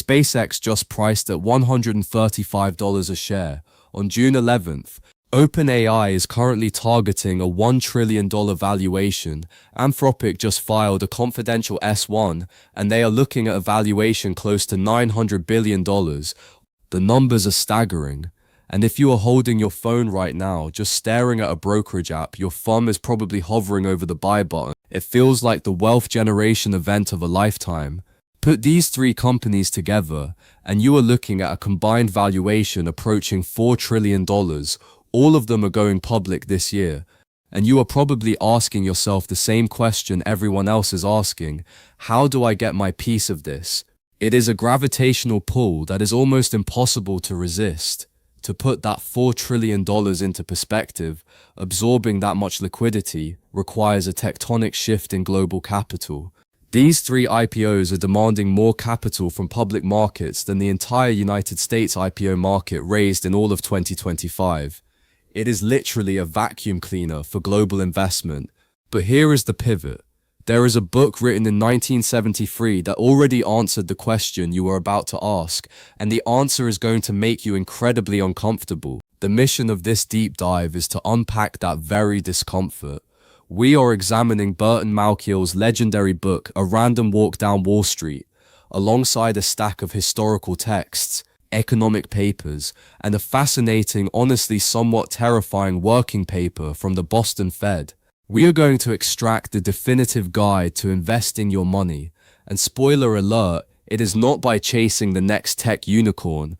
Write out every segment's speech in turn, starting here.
SpaceX just priced at $135 a share. On June 11th, OpenAI is currently targeting a $1 trillion valuation. Anthropic just filed a confidential S1, and they are looking at a valuation close to $900 billion. The numbers are staggering. And if you are holding your phone right now, just staring at a brokerage app, your thumb is probably hovering over the buy button. It feels like the wealth generation event of a lifetime. Put these three companies together, and you are looking at a combined valuation approaching $4 trillion. All of them are going public this year. And you are probably asking yourself the same question everyone else is asking: how do I get my piece of this? It is a gravitational pull that is almost impossible to resist. To put that $4 trillion into perspective, absorbing that much liquidity requires a tectonic shift in global capital. These three IPOs are demanding more capital from public markets than the entire United States IPO market raised in all of 2025. It is literally a vacuum cleaner for global investment. But here is the pivot. There is a book written in 1973 that already answered the question you are about to ask, and the answer is going to make you incredibly uncomfortable. The mission of this deep dive is to unpack that very discomfort. We are examining Burton Malkiel's legendary book, A Random Walk Down Wall Street, alongside a stack of historical texts, economic papers, and a fascinating, honestly somewhat terrifying working paper from the Boston Fed. We are going to extract the definitive guide to investing your money. And spoiler alert, it is not by chasing the next tech unicorn.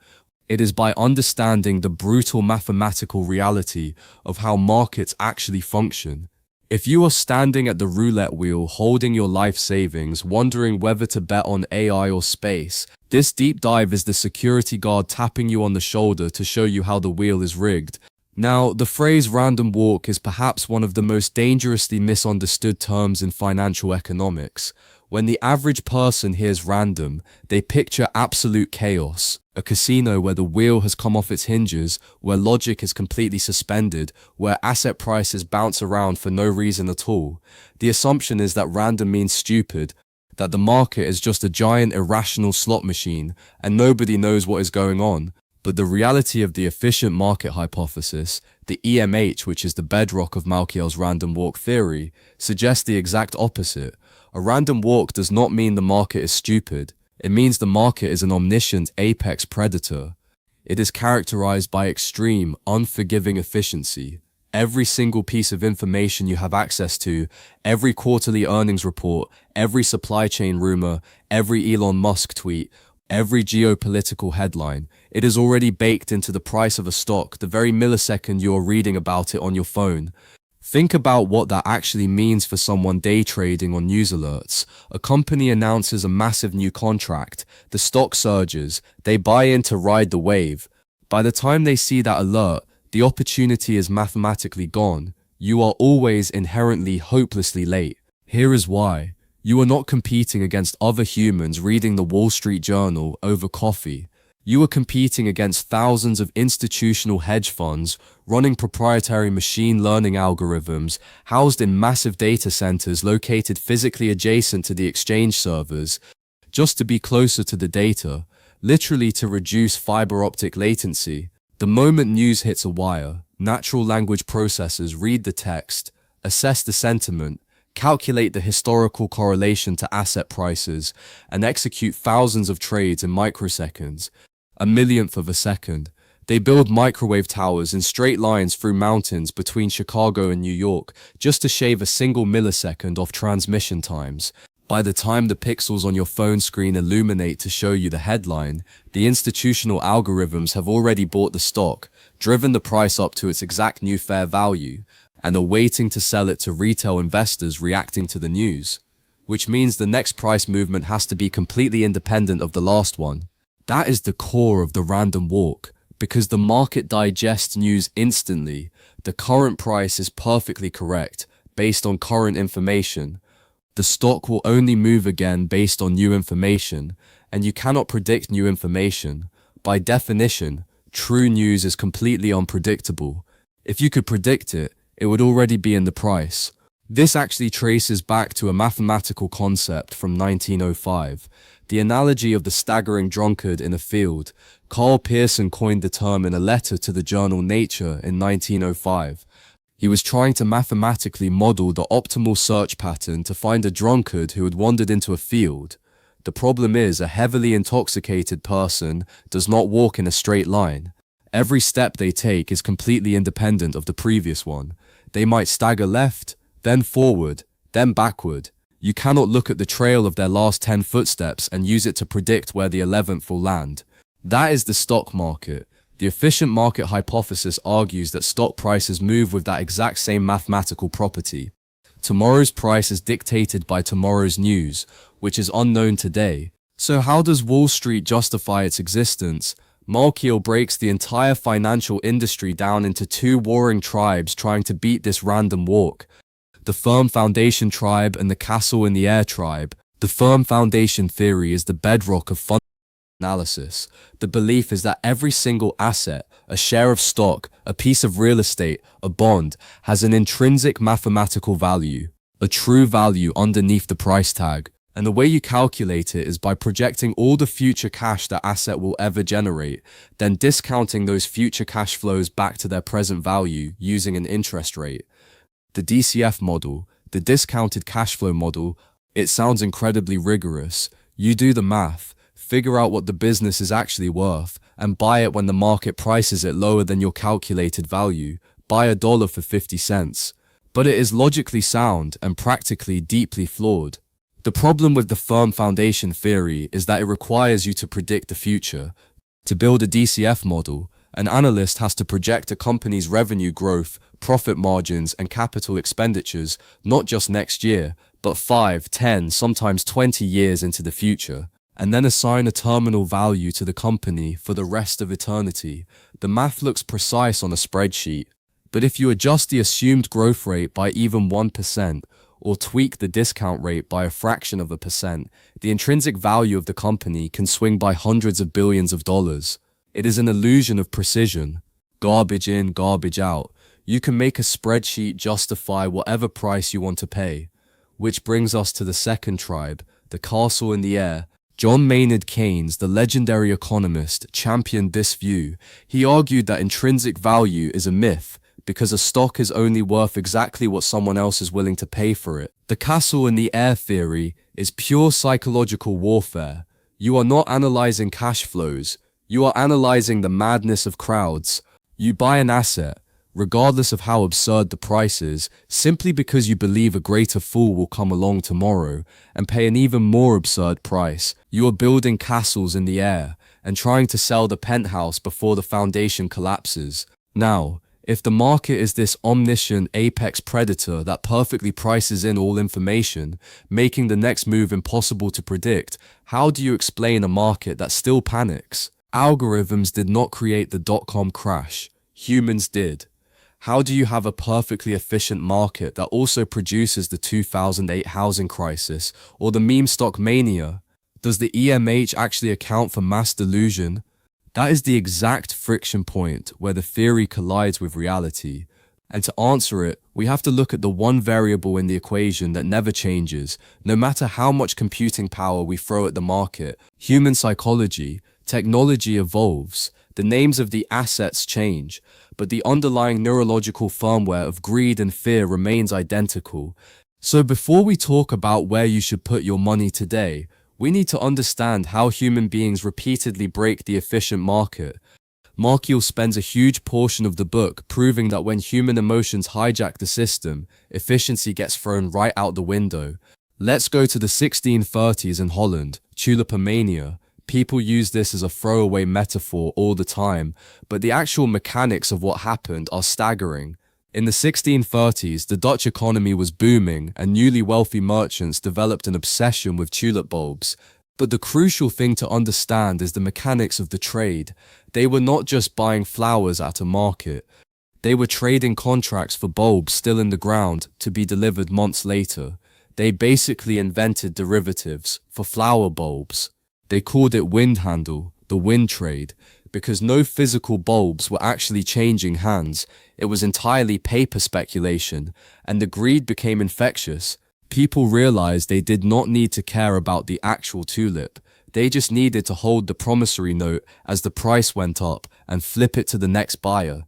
It is by understanding the brutal mathematical reality of how markets actually function. If you are standing at the roulette wheel holding your life savings, wondering whether to bet on AI or space, this deep dive is the security guard tapping you on the shoulder to show you how the wheel is rigged. Now, the phrase random walk is perhaps one of the most dangerously misunderstood terms in financial economics. When the average person hears random, they picture absolute chaos, a casino where the wheel has come off its hinges, where logic is completely suspended, where asset prices bounce around for no reason at all. The assumption is that random means stupid, that the market is just a giant irrational slot machine, and nobody knows what is going on. But the reality of the efficient market hypothesis, the EMH, which is the bedrock of Malkiel's random walk theory, suggests the exact opposite. A random walk does not mean the market is stupid. It means the market is an omniscient apex predator. It is characterized by extreme, unforgiving efficiency. Every single piece of information you have access to, every quarterly earnings report, every supply chain rumor, every Elon Musk tweet, every geopolitical headline, it is already baked into the price of a stock the very millisecond you are reading about it on your phone. Think about what that actually means for someone day trading on news alerts. A company announces a massive new contract, the stock surges, they buy in to ride the wave. By the time they see that alert, the opportunity is mathematically gone. You are always inherently hopelessly late. Here is why. You are not competing against other humans reading the Wall Street Journal over coffee. You are competing against thousands of institutional hedge funds running proprietary machine learning algorithms housed in massive data centers located physically adjacent to the exchange servers, just to be closer to the data, literally to reduce fiber optic latency. The moment news hits a wire, natural language processors read the text, assess the sentiment, calculate the historical correlation to asset prices, and execute thousands of trades in microseconds, a millionth of a second. They build microwave towers in straight lines through mountains between Chicago and New York just to shave a single millisecond off transmission times. By the time the pixels on your phone screen illuminate to show you the headline, the institutional algorithms have already bought the stock, driven the price up to its exact new fair value, and are waiting to sell it to retail investors reacting to the news. Which means the next price movement has to be completely independent of the last one. That is the core of the random walk, because the market digests news instantly. The current price is perfectly correct, based on current information. The stock will only move again based on new information, and you cannot predict new information. By definition, true news is completely unpredictable. If you could predict it, it would already be in the price. This actually traces back to a mathematical concept from 1905, the analogy of the staggering drunkard in a field. Carl Pearson coined the term in a letter to the journal Nature in 1905. He was trying to mathematically model the optimal search pattern to find a drunkard who had wandered into a field. The problem is, a heavily intoxicated person does not walk in a straight line. Every step they take is completely independent of the previous one. They might stagger left, then forward, then backward. You cannot look at the trail of their last 10 footsteps and use it to predict where the 11th will land. That is the stock market. The efficient market hypothesis argues that stock prices move with that exact same mathematical property. Tomorrow's price is dictated by tomorrow's news, which is unknown today. So how does Wall Street justify its existence? Malkiel breaks the entire financial industry down into two warring tribes trying to beat this random walk. The firm foundation tribe and the castle in the air tribe. The firm foundation theory is the bedrock of fundamental analysis. The belief is that every single asset, a share of stock, a piece of real estate, a bond, has an intrinsic mathematical value, a true value underneath the price tag. And the way you calculate it is by projecting all the future cash that asset will ever generate, then discounting those future cash flows back to their present value using an interest rate. The DCF model, the discounted cash flow model, it sounds incredibly rigorous. You do the math, figure out what the business is actually worth, and buy it when the market prices it lower than your calculated value. Buy $1 for 50 cents. But it is logically sound and practically deeply flawed. The problem with the firm foundation theory is that it requires you to predict the future. To build a DCF model, an analyst has to project a company's revenue growth, profit margins, and capital expenditures, not just next year, but 5, 10, sometimes 20 years into the future, and then assign a terminal value to the company for the rest of eternity. The math looks precise on a spreadsheet, but if you adjust the assumed growth rate by even 1%, or tweak the discount rate by a fraction of a percent, the intrinsic value of the company can swing by hundreds of billions of dollars. It is an illusion of precision. Garbage in, garbage out. You can make a spreadsheet justify whatever price you want to pay. Which brings us to the second tribe, the castle in the air. John Maynard Keynes, the legendary economist, championed this view. He argued that intrinsic value is a myth, because a stock is only worth exactly what someone else is willing to pay for it. The castle in the air theory is pure psychological warfare. You are not analyzing cash flows. You are analyzing the madness of crowds. You buy an asset, regardless of how absurd the price is, simply because you believe a greater fool will come along tomorrow and pay an even more absurd price. You are building castles in the air and trying to sell the penthouse before the foundation collapses. Now, if the market is this omniscient apex predator that perfectly prices in all information, making the next move impossible to predict, how do you explain a market that still panics? Algorithms did not create the dot-com crash. Humans did. How do you have a perfectly efficient market that also produces the 2008 housing crisis or the meme stock mania? Does the EMH actually account for mass delusion? That is the exact friction point where the theory collides with reality. And to answer it, we have to look at the one variable in the equation that never changes, no matter how much computing power we throw at the market. Human psychology. Technology evolves. The names of the assets change, but the underlying neurological firmware of greed and fear remains identical. So before we talk about where you should put your money today, we need to understand how human beings repeatedly break the efficient market. Malkiel spends a huge portion of the book proving that when human emotions hijack the system, efficiency gets thrown right out the window. Let's go to the 1630s in Holland, Tulip mania. People use this as a throwaway metaphor all the time, but the actual mechanics of what happened are staggering. In the 1630s, the Dutch economy was booming and newly wealthy merchants developed an obsession with tulip bulbs. But the crucial thing to understand is the mechanics of the trade. They were not just buying flowers at a market. They were trading contracts for bulbs still in the ground to be delivered months later. They basically invented derivatives for flower bulbs. They called it wind handle, the wind trade, because no physical bulbs were actually changing hands. It was entirely paper speculation, and the greed became infectious. People realized they did not need to care about the actual tulip. They just needed to hold the promissory note as the price went up and flip it to the next buyer.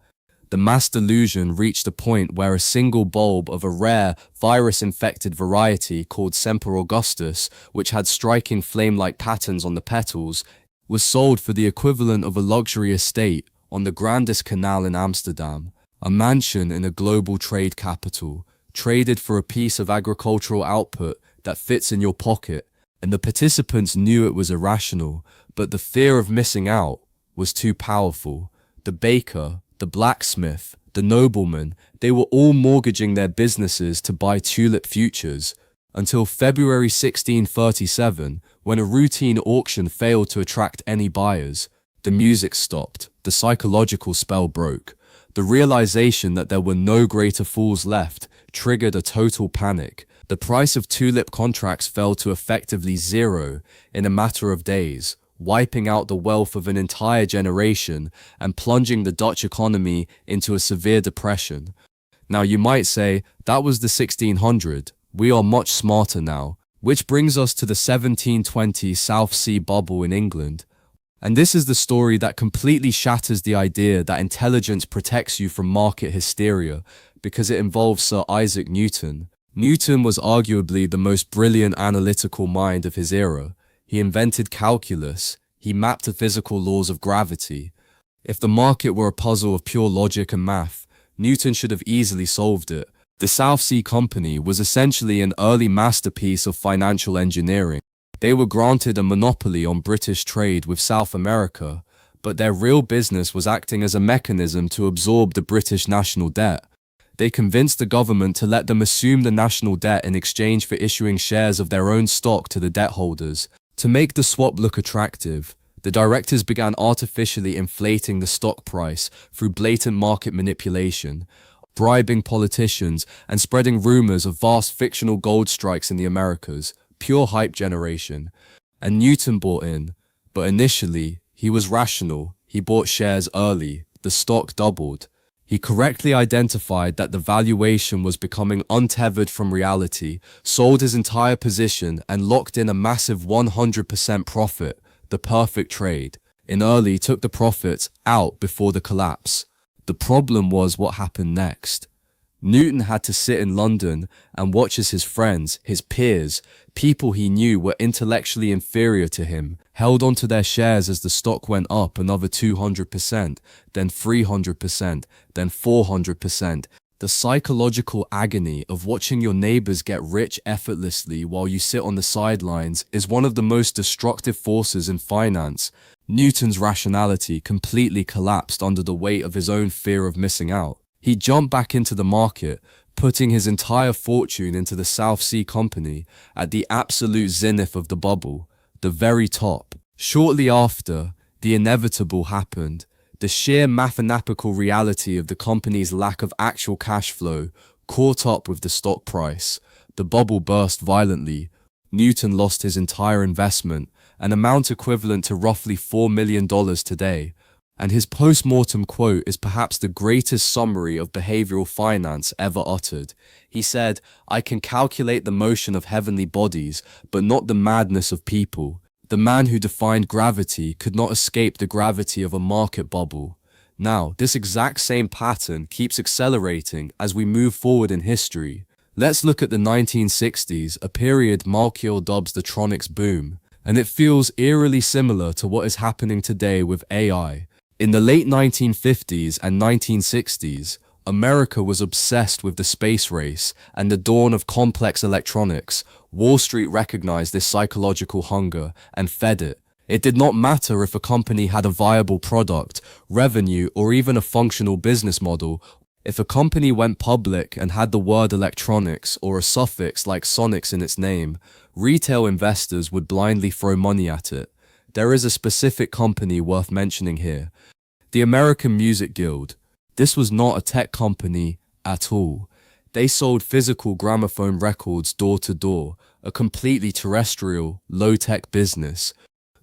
The mass delusion reached a point where a single bulb of a rare, virus-infected variety called Semper Augustus, which had striking flame-like patterns on the petals, was sold for the equivalent of a luxury estate on the grandest canal in Amsterdam, a mansion in a global trade capital, traded for a piece of agricultural output that fits in your pocket, and the participants knew it was irrational, but the fear of missing out was too powerful. The baker, the blacksmith, the nobleman, they were all mortgaging their businesses to buy tulip futures, until February 1637, when a routine auction failed to attract any buyers. The music stopped, the psychological spell broke. The realization that there were no greater fools left triggered a total panic. The price of tulip contracts fell to effectively zero in a matter of days, wiping out the wealth of an entire generation and plunging the Dutch economy into a severe depression. Now you might say, that was the 1600s. We are much smarter now, which brings us to the 1720 South Sea bubble in England. And this is the story that completely shatters the idea that intelligence protects you from market hysteria, because it involves Sir Isaac Newton. Newton was arguably the most brilliant analytical mind of his era. He invented calculus. He mapped the physical laws of gravity. If the market were a puzzle of pure logic and math, Newton should have easily solved it. The South Sea Company was essentially an early masterpiece of financial engineering. They were granted a monopoly on British trade with South America, but their real business was acting as a mechanism to absorb the British national debt. They convinced the government to let them assume the national debt in exchange for issuing shares of their own stock to the debt holders. To make the swap look attractive, the directors began artificially inflating the stock price through blatant market manipulation, bribing politicians, and spreading rumors of vast fictional gold strikes in the Americas, pure hype generation. And Newton bought in, but initially, he was rational. He bought shares early. The stock doubled. He correctly identified that the valuation was becoming untethered from reality, sold his entire position, and locked in a massive 100% profit, the perfect trade. In early, took the profits out before the collapse. The problem was what happened next. Newton had to sit in London and watch as his friends, his peers, people he knew were intellectually inferior to him, held onto their shares as the stock went up another 200%, then 300%, then 400%. The psychological agony of watching your neighbors get rich effortlessly while you sit on the sidelines is one of the most destructive forces in finance. Newton's rationality completely collapsed under the weight of his own fear of missing out. He jumped back into the market, putting his entire fortune into the South Sea Company at the absolute zenith of the bubble, the very top. Shortly after, the inevitable happened. The sheer mathematical reality of the company's lack of actual cash flow caught up with the stock price. The bubble burst violently. Newton lost his entire investment, an amount equivalent to roughly $4 million today. And his post-mortem quote is perhaps the greatest summary of behavioral finance ever uttered. He said, "I can calculate the motion of heavenly bodies, but not the madness of people." The man who defined gravity could not escape the gravity of a market bubble. Now, this exact same pattern keeps accelerating as we move forward in history. Let's look at the 1960s, a period Malkiel dubs the Tronics Boom, and it feels eerily similar to what is happening today with AI. In the late 1950s and 1960s, America was obsessed with the space race and the dawn of complex electronics. Wall Street recognized this psychological hunger and fed it. It did not matter if a company had a viable product, revenue, or even a functional business model. If a company went public and had the word electronics or a suffix like sonics in its name, retail investors would blindly throw money at it. There is a specific company worth mentioning here. The American Music Guild. This was not a tech company at all. They sold physical gramophone records door to door, a completely terrestrial, low-tech business.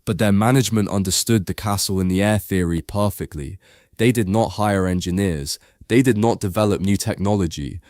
But their management understood the castle in the air theory perfectly. They did not hire engineers. They did not develop new technology.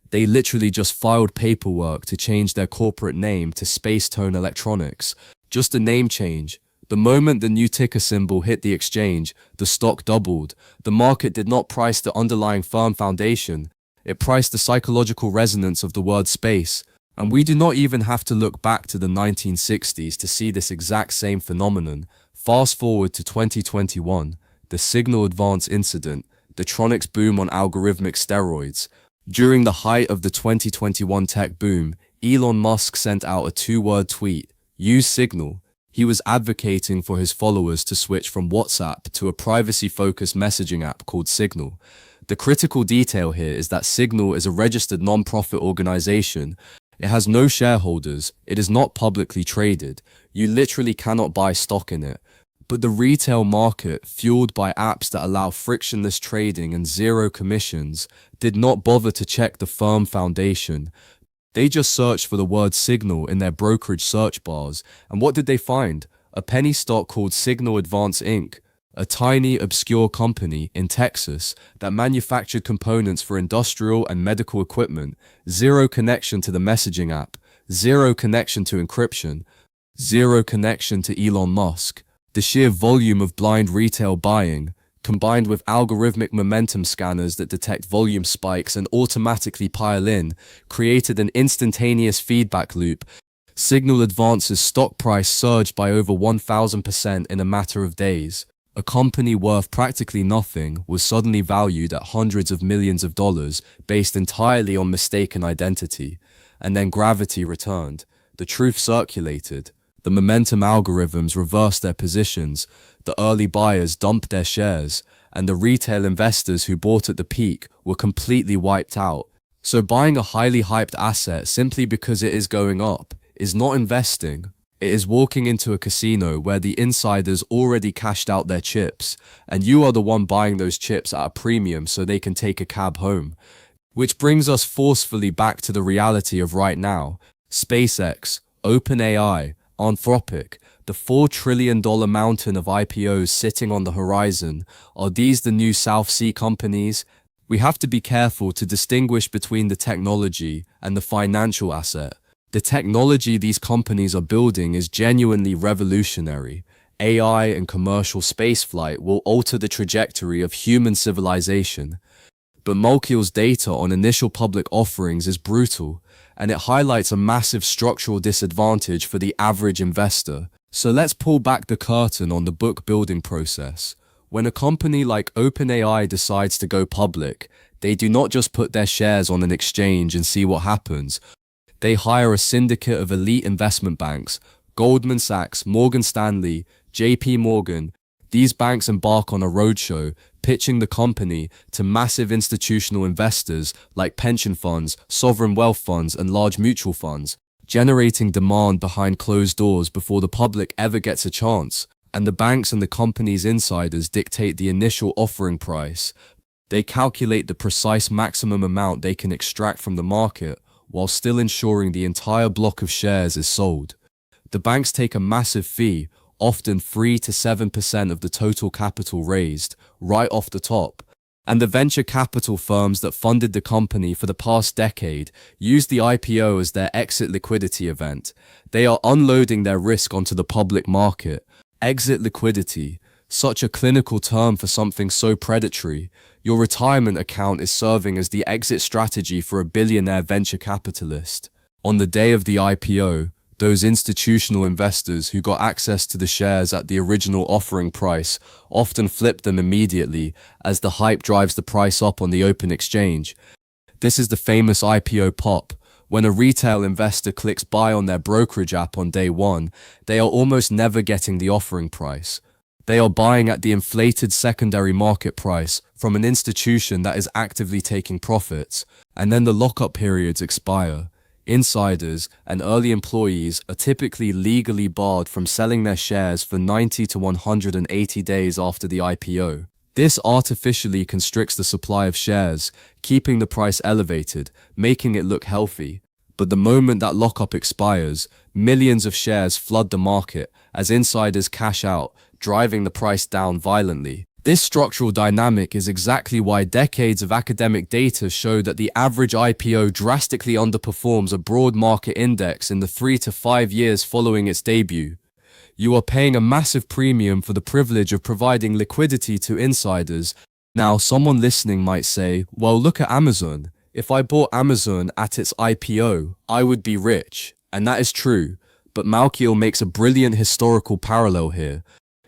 They literally just filed paperwork to change their corporate name to Spacetone Electronics. Just a name change. The moment the new ticker symbol hit the exchange, the stock doubled. The market did not price the underlying firm foundation. It priced the psychological resonance of the word space. And we do not even have to look back to the 1960s to see this exact same phenomenon. Fast forward to 2021, the signal advance incident, the Tronics boom on algorithmic steroids. During the height of the 2021 tech boom, Elon Musk sent out a two-word tweet, "Use Signal." He was advocating for his followers to switch from WhatsApp to a privacy-focused messaging app called Signal. The critical detail here is that Signal is a registered non-profit organization. It has no shareholders. It is not publicly traded. You literally cannot buy stock in it. But the retail market, fueled by apps that allow frictionless trading and zero commissions, did not bother to check the firm foundation. They just searched for the word Signal in their brokerage search bars, and what did they find? A penny stock called Signal Advance Inc., a tiny, obscure company in Texas that manufactured components for industrial and medical equipment, zero connection to the messaging app, zero connection to encryption, zero connection to Elon Musk. The sheer volume of blind retail buying, combined with algorithmic momentum scanners that detect volume spikes and automatically pile in, created an instantaneous feedback loop. Signal Advance's stock price surged by over 1,000% in a matter of days. A company worth practically nothing was suddenly valued at hundreds of millions of dollars based entirely on mistaken identity. And then gravity returned. The truth circulated. The momentum algorithms reversed their positions. The early buyers dumped their shares. And the retail investors who bought at the peak were completely wiped out. So buying a highly hyped asset simply because it is going up is not investing. It is walking into a casino where the insiders already cashed out their chips, and you are the one buying those chips at a premium so they can take a cab home. Which brings us forcefully back to the reality of right now. SpaceX, OpenAI, Anthropic, the $4 trillion mountain of IPOs sitting on the horizon. Are these the new South Sea companies? We have to be careful to distinguish between the technology and the financial asset. The technology these companies are building is genuinely revolutionary. AI and commercial spaceflight will alter the trajectory of human civilization. But Malkiel's data on initial public offerings is brutal, and it highlights a massive structural disadvantage for the average investor. So let's pull back the curtain on the book building process. When a company like OpenAI decides to go public, they do not just put their shares on an exchange and see what happens. They hire a syndicate of elite investment banks, Goldman Sachs, Morgan Stanley, JP Morgan. These banks embark on a roadshow, pitching the company to massive institutional investors like pension funds, sovereign wealth funds, and large mutual funds, generating demand behind closed doors before the public ever gets a chance. And the banks and the company's insiders dictate the initial offering price. They calculate the precise maximum amount they can extract from the market, while still ensuring the entire block of shares is sold. The banks take a massive fee, often 3 to 7% of the total capital raised, right off the top. And the venture capital firms that funded the company for the past decade use the IPO as their exit liquidity event. They are unloading their risk onto the public market. Exit liquidity, such a clinical term for something so predatory. Your retirement account is serving as the exit strategy for a billionaire venture capitalist. On the day of the IPO, those institutional investors who got access to the shares at the original offering price often flip them immediately as the hype drives the price up on the open exchange. This is the famous IPO pop. When a retail investor clicks buy on their brokerage app on day one, they are almost never getting the offering price. They are buying at the inflated secondary market price from an institution that is actively taking profits, and then the lockup periods expire. Insiders and early employees are typically legally barred from selling their shares for 90 to 180 days after the IPO. This artificially constricts the supply of shares, keeping the price elevated, making it look healthy. But the moment that lockup expires, millions of shares flood the market as insiders cash out, driving the price down violently. This structural dynamic is exactly why decades of academic data show that the average IPO drastically underperforms a broad market index in the 3 to 5 years following its debut. You are paying a massive premium for the privilege of providing liquidity to insiders. Now, someone listening might say, well, look at Amazon. If I bought Amazon at its IPO, I would be rich. And that is true. But Malkiel makes a brilliant historical parallel here.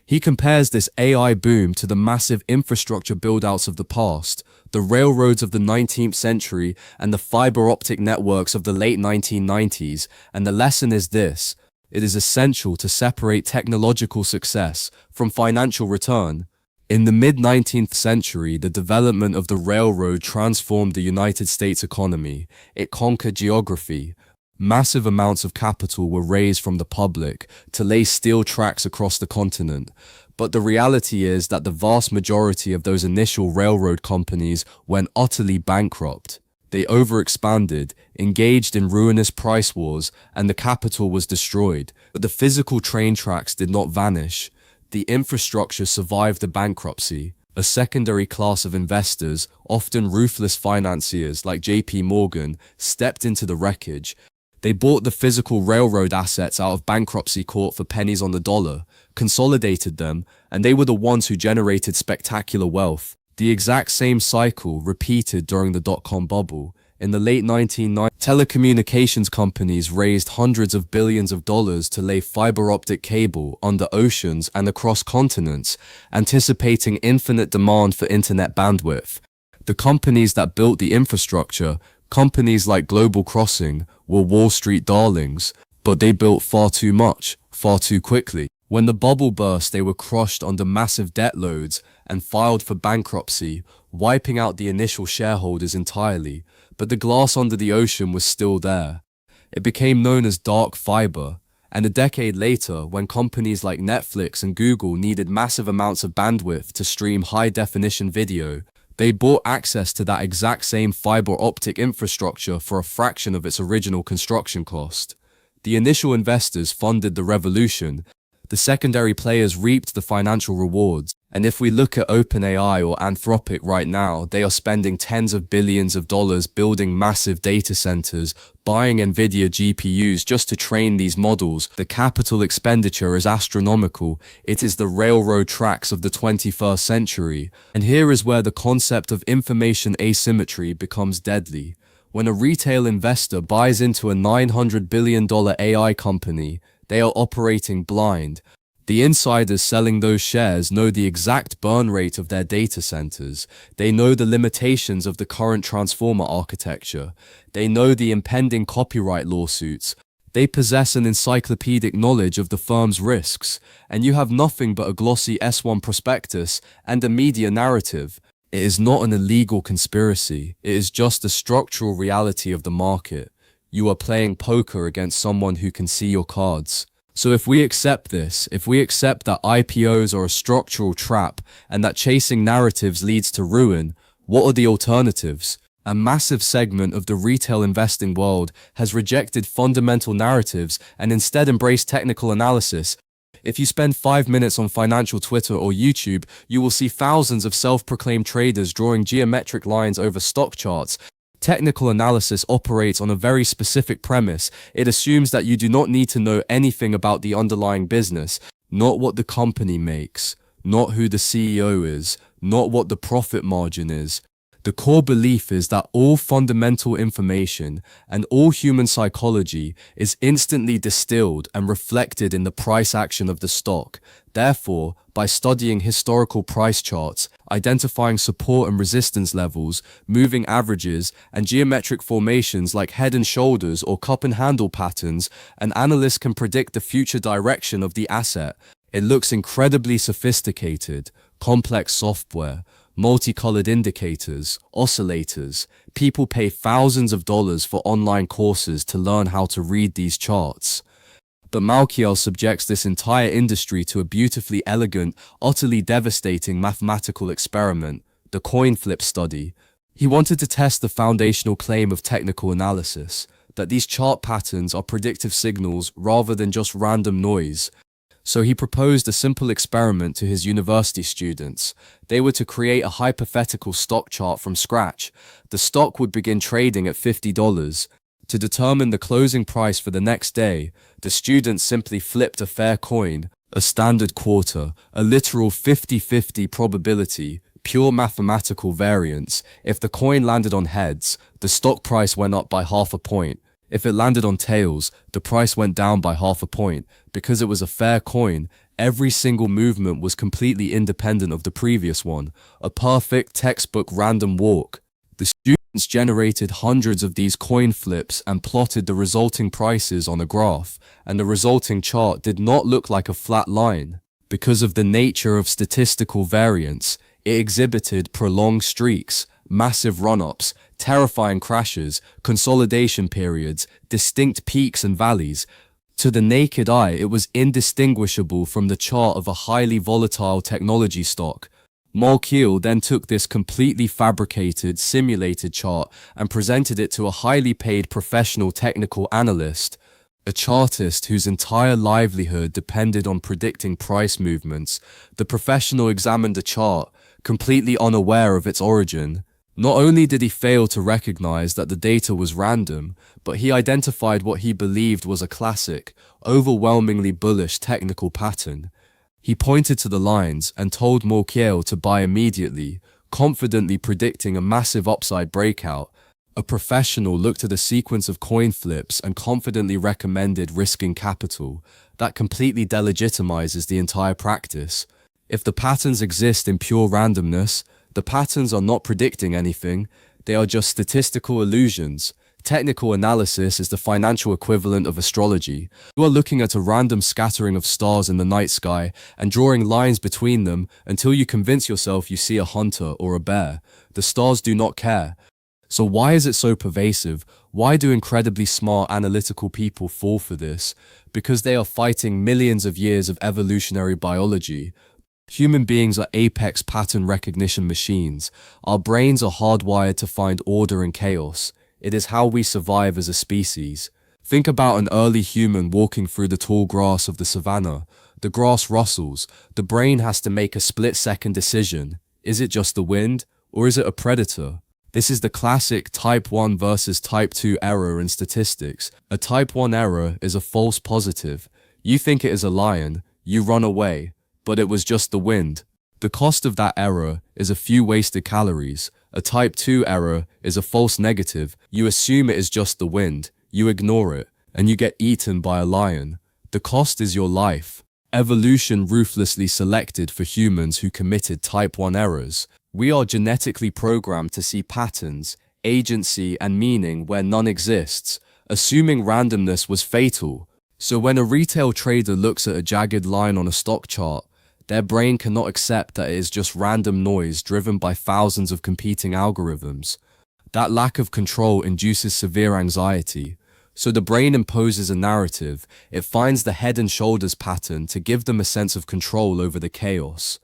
He compares this AI boom to the massive infrastructure build-outs of the past, the railroads of the 19th century and the fiber optic networks of the late 1990s, and the lesson is this: it is essential to separate technological success from financial return. In the mid-19th century, the development of the railroad transformed the United States economy. It conquered geography. Massive amounts of capital were raised from the public to lay steel tracks across the continent. But the reality is that the vast majority of those initial railroad companies went utterly bankrupt. They overexpanded, engaged in ruinous price wars, and the capital was destroyed. But the physical train tracks did not vanish. The infrastructure survived the bankruptcy. A secondary class of investors, often ruthless financiers like JP Morgan, stepped into the wreckage. They bought the physical railroad assets out of bankruptcy court for pennies on the dollar, consolidated them, and they were the ones who generated spectacular wealth. The exact same cycle repeated during the dot-com bubble. In the late 1990s, telecommunications companies raised hundreds of billions of dollars to lay fiber optic cable under oceans and across continents, anticipating infinite demand for internet bandwidth. The companies that built the infrastructure, companies like Global Crossing, were Wall Street darlings, but they built far too much, far too quickly. When the bubble burst, they were crushed under massive debt loads and filed for bankruptcy, wiping out the initial shareholders entirely. But the glass under the ocean was still there. It became known as dark fiber, and a decade later, when companies like Netflix and Google needed massive amounts of bandwidth to stream high-definition video, they bought access to that exact same fiber optic infrastructure for a fraction of its original construction cost. The initial investors funded the revolution. The secondary players reaped the financial rewards. And if we look at OpenAI or Anthropic right now, they are spending tens of billions of dollars building massive data centers, buying NVIDIA GPUs just to train these models. The capital expenditure is astronomical. It is the railroad tracks of the 21st century. And here is where the concept of information asymmetry becomes deadly. When a retail investor buys into a $900 billion AI company, they are operating blind. The insiders selling those shares know the exact burn rate of their data centers. They know the limitations of the current transformer architecture. They know the impending copyright lawsuits. They possess an encyclopedic knowledge of the firm's risks, and you have nothing but a glossy S1 prospectus and a media narrative. It is not an illegal conspiracy. It is just the structural reality of the market. You are playing poker against someone who can see your cards. So if we accept this, if we accept that IPOs are a structural trap and that chasing narratives leads to ruin, what are the alternatives? A massive segment of the retail investing world has rejected fundamental narratives and instead embraced technical analysis. If you spend 5 minutes on financial Twitter or YouTube, you will see thousands of self-proclaimed traders drawing geometric lines over stock charts. Technical analysis operates on a very specific premise. It assumes that you do not need to know anything about the underlying business, not what the company makes, not who the CEO is, not what the profit margin is. The core belief is that all fundamental information and all human psychology is instantly distilled and reflected in the price action of the stock. Therefore, by studying historical price charts, identifying support and resistance levels, moving averages, and geometric formations like head and shoulders or cup and handle patterns, an analyst can predict the future direction of the asset. It looks incredibly sophisticated, complex software, multicolored indicators, oscillators. People pay thousands of dollars for online courses to learn how to read these charts. But Malkiel subjects this entire industry to a beautifully elegant, utterly devastating mathematical experiment, the coin flip study. He wanted to test the foundational claim of technical analysis. that these chart patterns are predictive signals rather than just random noise. So he proposed a simple experiment to his university students. They were to create a hypothetical stock chart from scratch. The stock would begin trading at $50. To determine the closing price for the next day, the students simply flipped a fair coin, a standard quarter, a literal 50-50 probability, pure mathematical variance. If the coin landed on heads, the stock price went up by half a point. If it landed on tails, the price went down by half a point. Because it was a fair coin, every single movement was completely independent of the previous one, a perfect textbook random walk. The students generated hundreds of these coin flips and plotted the resulting prices on a graph, and the resulting chart did not look like a flat line. Because of the nature of statistical variance, it exhibited prolonged streaks, massive run-ups, terrifying crashes, consolidation periods, distinct peaks and valleys. To the naked eye, it was indistinguishable from the chart of a highly volatile technology stock. Malkiel then took this completely fabricated, simulated chart and presented it to a highly paid professional technical analyst, a chartist whose entire livelihood depended on predicting price movements. The professional examined the chart, completely unaware of its origin. Not only did he fail to recognize that the data was random, but he identified what he believed was a classic, overwhelmingly bullish technical pattern. He pointed to the lines and told Malkiel to buy immediately, confidently predicting a massive upside breakout. A professional looked at a sequence of coin flips and confidently recommended risking capital. That completely delegitimizes the entire practice. If the patterns exist in pure randomness, the patterns are not predicting anything, they are just statistical illusions. Technical analysis is the financial equivalent of astrology. You are looking at a random scattering of stars in the night sky and drawing lines between them until you convince yourself you see a hunter or a bear. The stars do not care. So why is it so pervasive? Why do incredibly smart analytical people fall for this? Because they are fighting millions of years of evolutionary biology. Human beings are apex pattern recognition machines. Our brains are hardwired to find order in chaos. It is how we survive as a species. Think about an early human walking through the tall grass of the savannah. The grass rustles. The brain has to make a split-second decision. Is it just the wind, or is it a predator? This is the classic type 1 versus type 2 error in statistics. A type 1 error is a false positive. You think it is a lion, you run away, but it was just the wind. The cost of that error is a few wasted calories. A type 2 error is a false negative. You assume it is just the wind, you ignore it, and you get eaten by a lion. The cost is your life. Evolution ruthlessly selected for humans who committed type 1 errors. We are genetically programmed to see patterns, agency, and meaning where none exists. Assuming randomness was fatal. So when a retail trader looks at a jagged line on a stock chart, their brain cannot accept that it is just random noise driven by thousands of competing algorithms. That lack of control induces severe anxiety. So the brain imposes a narrative. It finds the head and shoulders pattern to give them a sense of control over the chaos.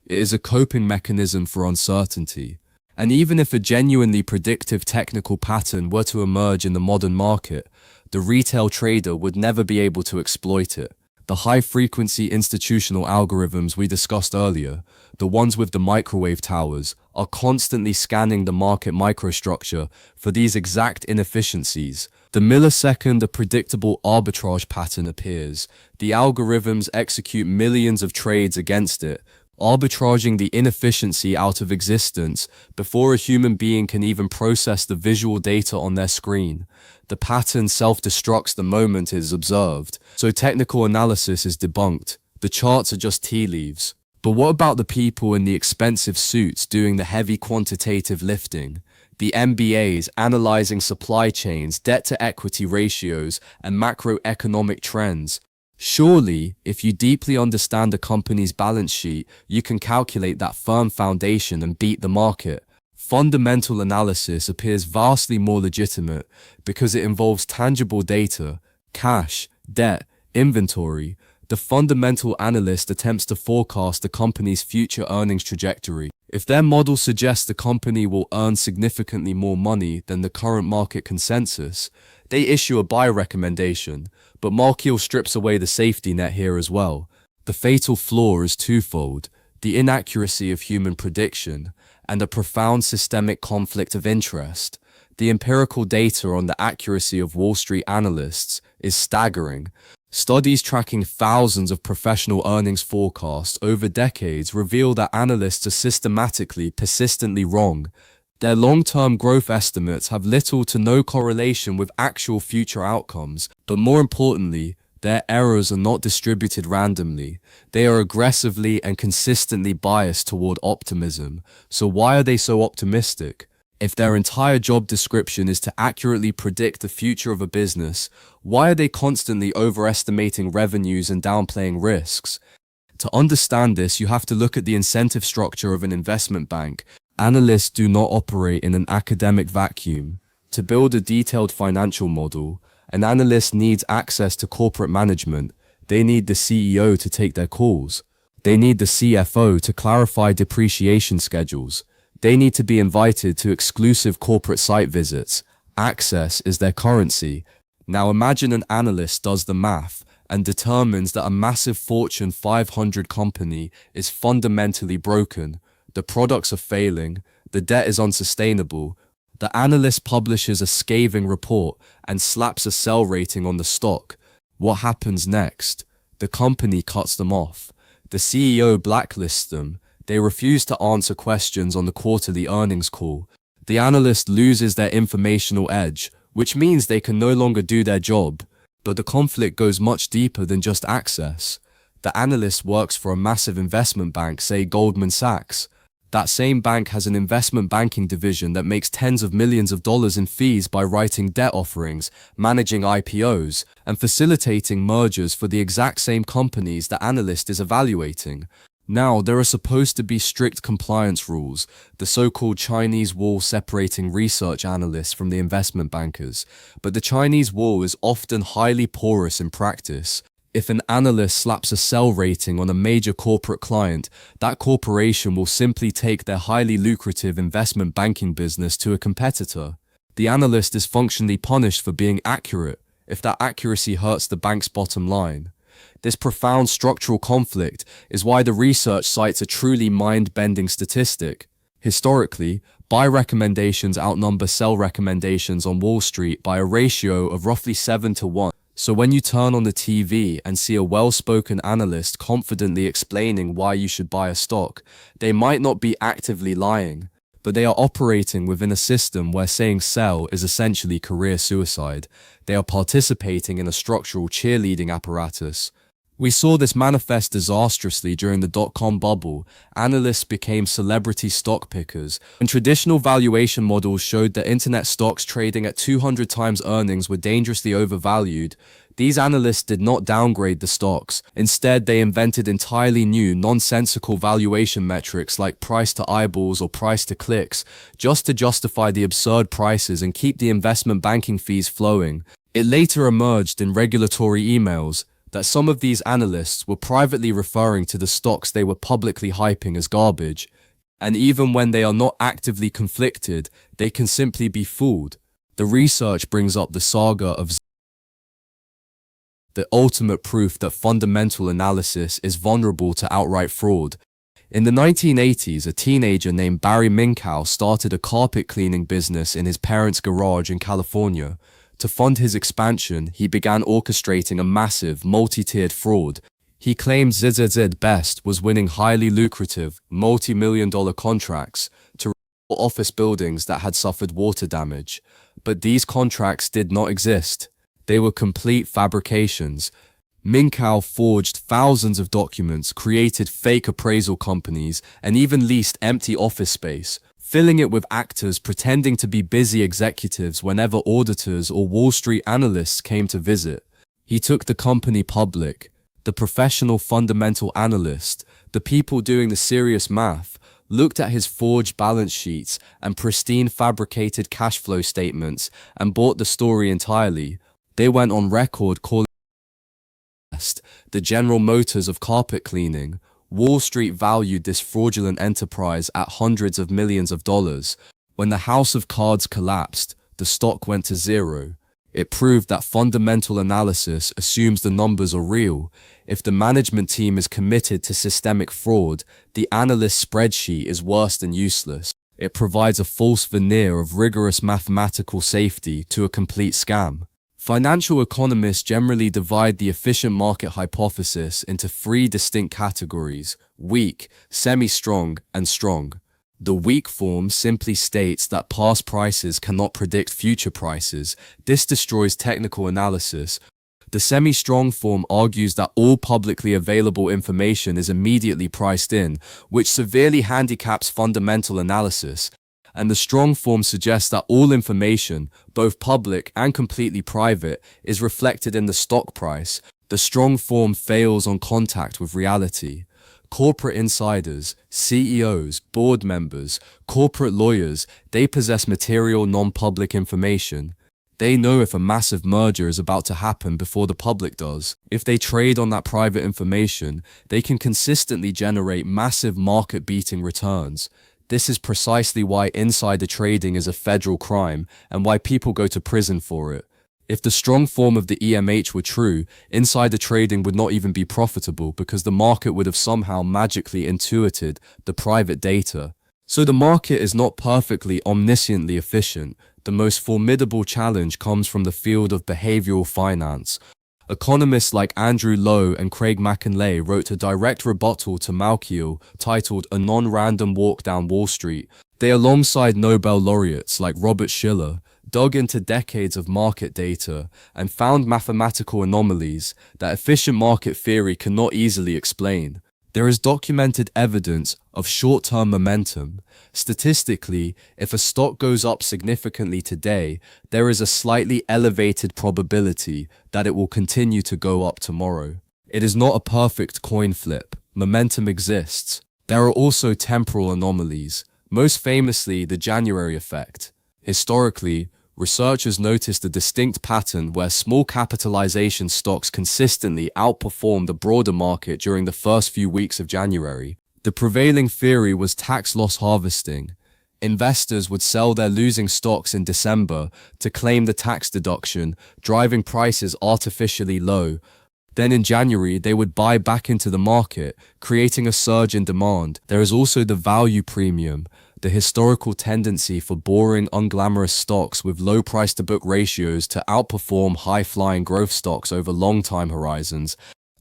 It is a coping mechanism for uncertainty. And even if a genuinely predictive technical pattern were to emerge in the modern market, the retail trader would never be able to exploit it. The high-frequency institutional algorithms we discussed earlier, the ones with the microwave towers, are constantly scanning the market microstructure for these exact inefficiencies. The millisecond a predictable arbitrage pattern appears, the algorithms execute millions of trades against it, arbitraging the inefficiency out of existence before a human being can even process the visual data on their screen. The pattern self-destructs the moment it is observed, so technical analysis is debunked. The charts are just tea leaves. But what about the people in the expensive suits doing the heavy quantitative lifting? The MBAs analyzing supply chains, debt-to-equity ratios, and macroeconomic trends. Surely, if you deeply understand a company's balance sheet, you can calculate that firm foundation and beat the market. Fundamental analysis appears vastly more legitimate because it involves tangible data, cash, debt, inventory. The fundamental analyst attempts to forecast the company's future earnings trajectory. If their model suggests the company will earn significantly more money than the current market consensus, They issue a buy recommendation, but Malkiel strips away the safety net here as well. The fatal flaw is twofold: the inaccuracy of human prediction and a profound systemic conflict of interest. The empirical data on the accuracy of Wall Street analysts is staggering. Studies tracking thousands of professional earnings forecasts over decades reveal that analysts are systematically, persistently wrong. Their long-term growth estimates have little to no correlation with actual future outcomes, but more importantly, their errors are not distributed randomly. They are aggressively and consistently biased toward optimism. So why are they so optimistic? If their entire job description is to accurately predict the future of a business, why are they constantly overestimating revenues and downplaying risks? To understand this, you have to look at the incentive structure of an investment bank. Analysts do not operate in an academic vacuum. To build a detailed financial model, an analyst needs access to corporate management. They need the CEO to take their calls. They need the CFO to clarify depreciation schedules. They need to be invited to exclusive corporate site visits. Access is their currency. Now imagine an analyst does the math and determines that a massive Fortune 500 company is fundamentally broken. The products are failing. The debt is unsustainable. The analyst publishes a scathing report and slaps a sell rating on the stock. What happens next? The company cuts them off. The CEO blacklists them. They refuse to answer questions on the quarterly earnings call. The analyst loses their informational edge, which means they can no longer do their job. But the conflict goes much deeper than just access. The analyst works for a massive investment bank, say Goldman Sachs. That same bank has an investment banking division that makes tens of millions of dollars in fees by writing debt offerings, managing IPOs, and facilitating mergers for the exact same companies the analyst is evaluating. Now, there are supposed to be strict compliance rules, the so-called Chinese wall separating research analysts from the investment bankers. But the Chinese wall is often highly porous in practice. If an analyst slaps a sell rating on a major corporate client, that corporation will simply take their highly lucrative investment banking business to a competitor. The analyst is functionally punished for being accurate if that accuracy hurts the bank's bottom line. This profound structural conflict is why the research cites a truly mind-bending statistic. Historically, buy recommendations outnumber sell recommendations on Wall Street by a ratio of roughly 7-1. So when you turn on the TV and see a well-spoken analyst confidently explaining why you should buy a stock, they might not be actively lying, but they are operating within a system where saying sell is essentially career suicide. They are participating in a structural cheerleading apparatus. We saw this manifest disastrously during the dot-com bubble. Analysts became celebrity stock pickers, and traditional valuation models showed that internet stocks trading at 200 times earnings were dangerously overvalued. These analysts did not downgrade the stocks. Instead, they invented entirely new, nonsensical valuation metrics like price to eyeballs or price to clicks, just to justify the absurd prices and keep the investment banking fees flowing. It later emerged in regulatory emails that some of these analysts were privately referring to the stocks they were publicly hyping as garbage. And even when they are not actively conflicted, they can simply be fooled. The research brings up the saga of the ultimate proof that fundamental analysis is vulnerable to outright fraud. In the 1980s, a teenager named Barry Minkow started a carpet cleaning business in his parents' garage in California. To fund his expansion, he began orchestrating a massive, multi-tiered fraud. He claimed ZZZZ Best was winning highly lucrative, multi-million-dollar contracts to restore office buildings that had suffered water damage. But these contracts did not exist. They were complete fabrications. Minkow forged thousands of documents, created fake appraisal companies, and even leased empty office space, filling it with actors pretending to be busy executives whenever auditors or Wall Street analysts came to visit. He took the company public. The professional fundamental analyst, the people doing the serious math, looked at his forged balance sheets and pristine fabricated cash flow statements and bought the story entirely. They went on record calling it the General Motors of carpet cleaning. Wall Street valued this fraudulent enterprise at hundreds of millions of dollars. When the house of cards collapsed, the stock went to zero. It proved that fundamental analysis assumes the numbers are real. If the management team is committed to systemic fraud, the analyst spreadsheet is worse than useless. It provides a false veneer of rigorous mathematical safety to a complete scam. Financial economists generally divide the efficient market hypothesis into three distinct categories: weak, semi-strong, and strong. The weak form simply states that past prices cannot predict future prices. This destroys technical analysis. The semi-strong form argues that all publicly available information is immediately priced in, which severely handicaps fundamental analysis. And the strong form suggests that all information, both public and completely private, is reflected in the stock price. The strong form fails on contact with reality. Corporate insiders, CEOs, board members, corporate lawyers, they possess material non-public information. They know if a massive merger is about to happen before the public does. If they trade on that private information, they can consistently generate massive market-beating returns. This is precisely why insider trading is a federal crime and why people go to prison for it. If the strong form of the EMH were true, insider trading would not even be profitable because the market would have somehow magically intuited the private data. So the market is not perfectly omnisciently efficient. The most formidable challenge comes from the field of behavioral finance. Economists like Andrew Lo and Craig McInlay wrote a direct rebuttal to Malkiel titled A Non-Random Walk Down Wall Street. They, alongside Nobel laureates like Robert Shiller, dug into decades of market data and found mathematical anomalies that efficient market theory cannot easily explain. There is documented evidence of short-term momentum. Statistically, if a stock goes up significantly today, there is a slightly elevated probability that it will continue to go up tomorrow. It is not a perfect coin flip. Momentum exists. There are also temporal anomalies, most famously the January effect. Historically, researchers noticed a distinct pattern where small capitalization stocks consistently outperformed the broader market during the first few weeks of January. The prevailing theory was tax loss harvesting. Investors would sell their losing stocks in December to claim the tax deduction, driving prices artificially low. Then in January, they would buy back into the market, creating a surge in demand. There is also the value premium, the historical tendency for boring, unglamorous stocks with low price-to-book ratios to outperform high-flying growth stocks over long time horizons.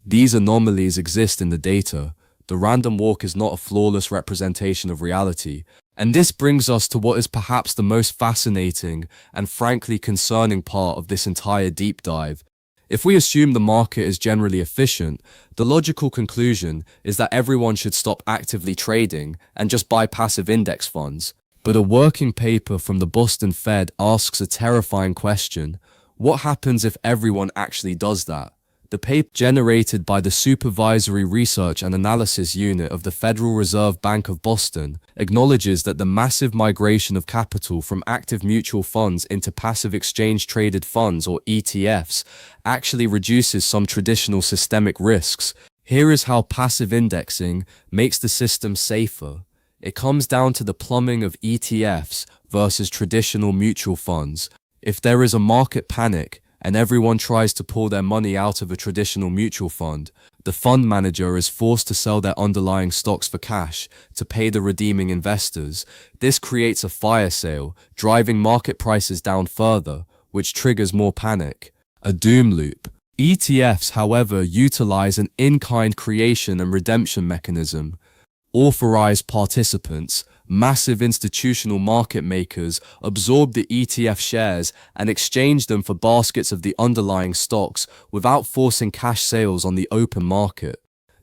These anomalies exist in the data. The random walk is not a flawless representation of reality. And this brings us to what is perhaps the most fascinating and frankly concerning part of this entire deep dive. If we assume the market is generally efficient, the logical conclusion is that everyone should stop actively trading and just buy passive index funds. But a working paper from the Boston Fed asks a terrifying question: what happens if everyone actually does that? The paper, generated by the Supervisory Research and Analysis Unit of the Federal Reserve Bank of Boston, acknowledges that the massive migration of capital from active mutual funds into passive exchange-traded funds, or ETFs, actually reduces some traditional systemic risks. Here is how passive indexing makes the system safer. It comes down to the plumbing of ETFs versus traditional mutual funds. If there is a market panic, and everyone tries to pull their money out of a traditional mutual fund, the fund manager is forced to sell their underlying stocks for cash to pay the redeeming investors. This creates a fire sale, driving market prices down further, which triggers more panic. A doom loop. ETFs, however, utilize an in-kind creation and redemption mechanism. Authorized participants, massive institutional market makers, absorb the ETF shares and exchange them for baskets of the underlying stocks without forcing cash sales on the open market.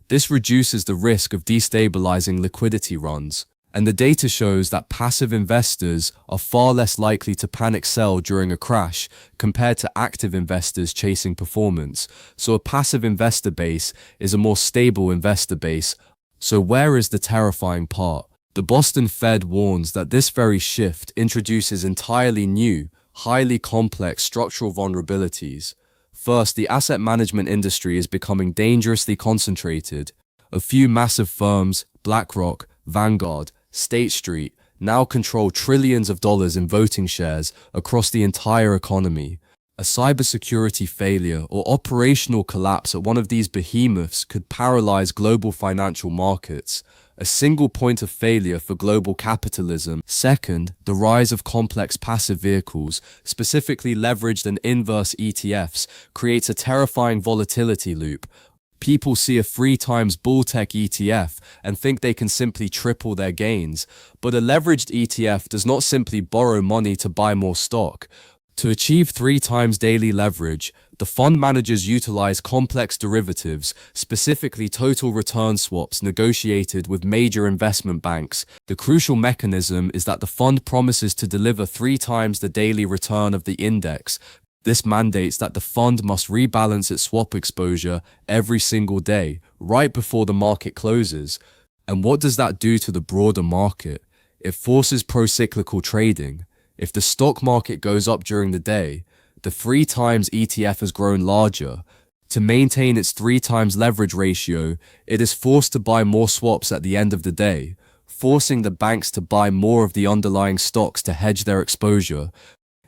This reduces the risk of destabilizing liquidity runs, and the data shows that passive investors are far less likely to panic sell during a crash compared to active investors chasing performance. So a passive investor base is a more stable investor base. So where is the terrifying part? The Boston Fed warns that this very shift introduces entirely new, highly complex structural vulnerabilities. First, the asset management industry is becoming dangerously concentrated. A few massive firms, BlackRock, Vanguard, State Street, now control trillions of dollars in voting shares across the entire economy. A cybersecurity failure or operational collapse at one of these behemoths could paralyze global financial markets, a single point of failure for global capitalism. Second, the rise of complex passive vehicles, specifically leveraged and inverse ETFs, creates a terrifying volatility loop. People see a 3x bull tech ETF and think they can simply triple their gains, but a leveraged ETF does not simply borrow money to buy more stock. To achieve 3x daily leverage, the fund managers utilize complex derivatives, specifically total return swaps negotiated with major investment banks. The crucial mechanism is that the fund promises to deliver 3x the daily return of the index. This mandates that the fund must rebalance its swap exposure every single day, right before the market closes. And what does that do to the broader market? It forces pro-cyclical trading. If the stock market goes up during the day, the 3x ETF has grown larger. To maintain its 3x leverage ratio, it is forced to buy more swaps at the end of the day, forcing the banks to buy more of the underlying stocks to hedge their exposure.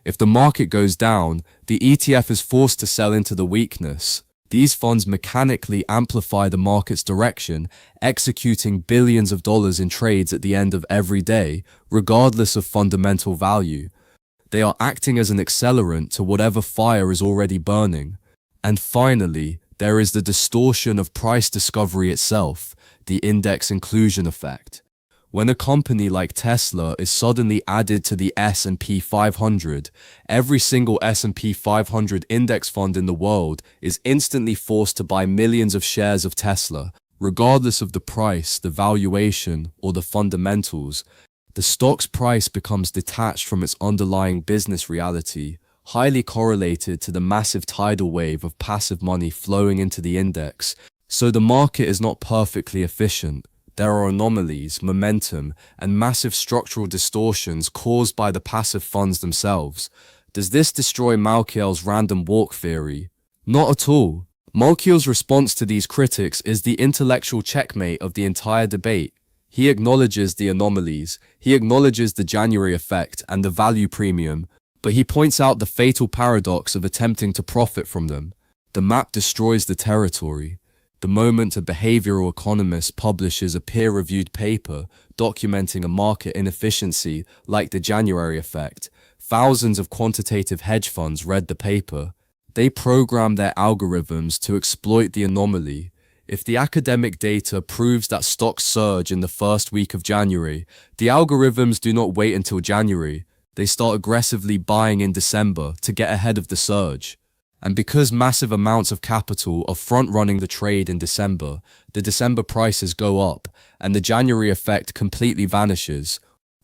If the market goes down, the ETF is forced to sell into the weakness. These funds mechanically amplify the market's direction, executing billions of dollars in trades at the end of every day, regardless of fundamental value. They are acting as an accelerant to whatever fire is already burning. And finally, there is the distortion of price discovery itself, the index inclusion effect. When a company like Tesla is suddenly added to the S&P 500, every single S&P 500 index fund in the world is instantly forced to buy millions of shares of Tesla, regardless of the price, the valuation, or the fundamentals. The stock's price becomes detached from its underlying business reality, highly correlated to the massive tidal wave of passive money flowing into the index. So the market is not perfectly efficient. There are anomalies, momentum, and massive structural distortions caused by the passive funds themselves. Does this destroy Malkiel's random walk theory? Not at all. Malkiel's response to these critics is the intellectual checkmate of the entire debate. He acknowledges the anomalies, he acknowledges the January effect and the value premium, but he points out the fatal paradox of attempting to profit from them. The map destroys the territory. The moment a behavioral economist publishes a peer-reviewed paper documenting a market inefficiency like the January effect, thousands of quantitative hedge funds read the paper. They program their algorithms to exploit the anomaly. If the academic data proves that stocks surge in the first week of January, the algorithms do not wait until January. They start aggressively buying in December to get ahead of the surge. And because massive amounts of capital are front-running the trade in December, the December prices go up, and the January effect completely vanishes.